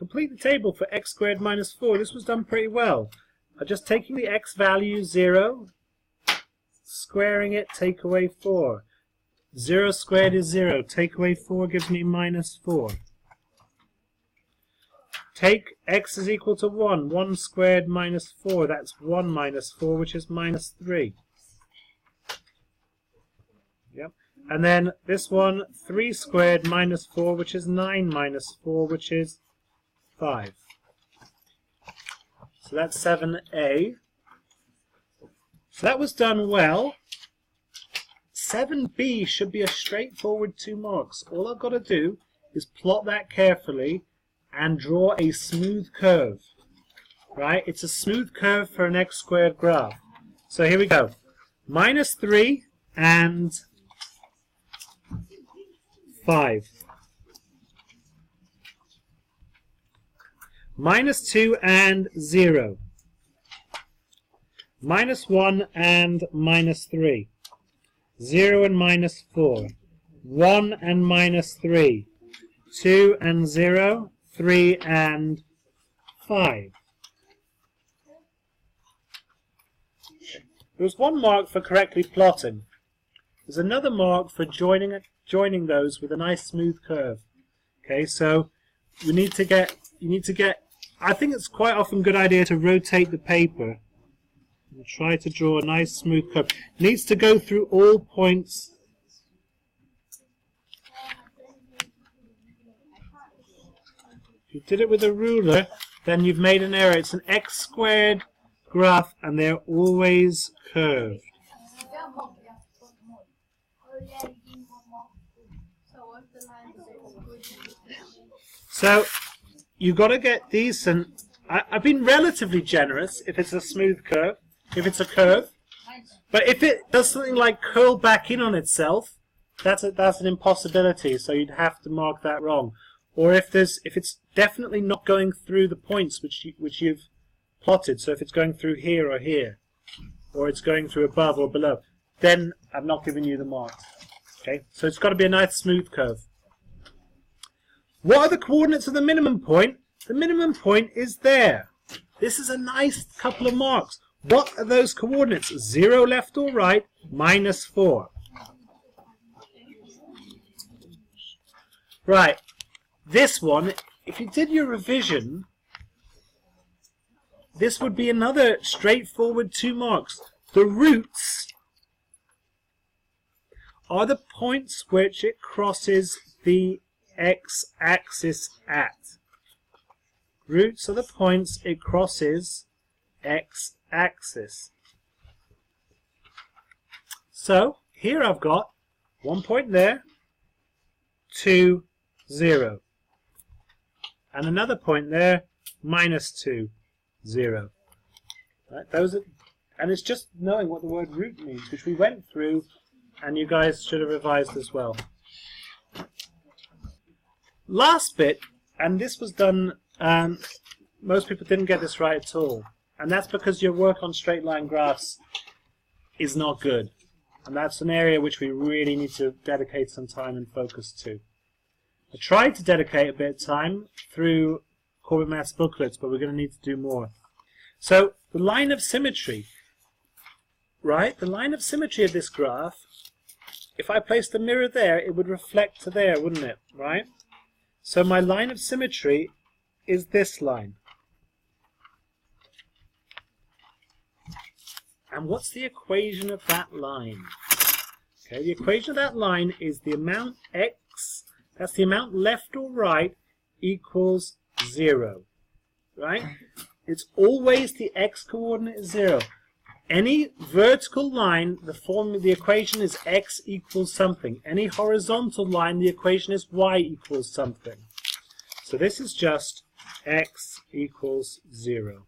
complete the table for x squared minus 4. This was done pretty well. Just taking the x value 0, squaring it, take away 4. 0 squared is 0. Take away 4 gives me minus 4. Take x is equal to 1. 1 squared minus 4. That's 1 minus 4, which is minus 3. Yep. And then this one, 3 squared minus 4, which is 9 minus 4, which is 5. So that's 7a. So that was done well. 7b should be a straightforward 2 marks. All I've got to do is plot that carefully and draw a smooth curve. Right? It's a smooth curve for an x squared graph. So here we go. Minus 3 and 5. Minus 2 and 0. Minus 1 and minus 3. 0 and minus 4. 1 and minus 3. 2 and 0. 3 and 5. There was one mark for correctly plotting. There's another mark for joining those with a nice smooth curve. Okay, so you need to get, I think it's quite often a good idea to rotate the paper and try to draw a nice smooth curve. It needs to go through all points. If you did it with a ruler, then you've made an error. It's an x squared graph and they're always curved. So you've got to get decent. I've been relatively generous if it's a smooth curve, if it's a curve. But if it does something like curl back in on itself, that's an impossibility. So you'd have to mark that wrong. Or if it's definitely not going through the points which you've plotted. So if it's going through here or here, or it's going through above or below, then I'm not giving you the marks. Okay, so it's got to be a nice smooth curve. What are the coordinates of the minimum point? The minimum point is there. This is a nice couple of marks. What are those coordinates? 0 left or right, minus 4. Right, this one, if you did your revision, this would be another straightforward 2 marks. The roots are the points which it crosses the x-axis at. Roots are the points it crosses x-axis. So here I've got 1 point there, 2, 0. And another point there, minus 2, 0. Right, those are, and it's just knowing what the word root means, which we went through, and you guys should have revised as well. Last bit, and this was done, most people didn't get this right at all, and that's because your work on straight line graphs is not good, and that's an area which we really need to dedicate some time and focus to. I tried to dedicate a bit of time through Corbett Maths booklets, but we're going to need to do more. So the line of symmetry, right? The line of symmetry of this graph, if I placed a mirror there, it would reflect to there, wouldn't it? Right? So my line of symmetry is this line. And what's the equation of that line? Okay, the equation of that line is the amount x, that's the amount left or right, equals 0. Right? It's always the x coordinate is 0. Any vertical line, the equation is x equals something. Any horizontal line, the equation is y equals something. So this is just x equals 0.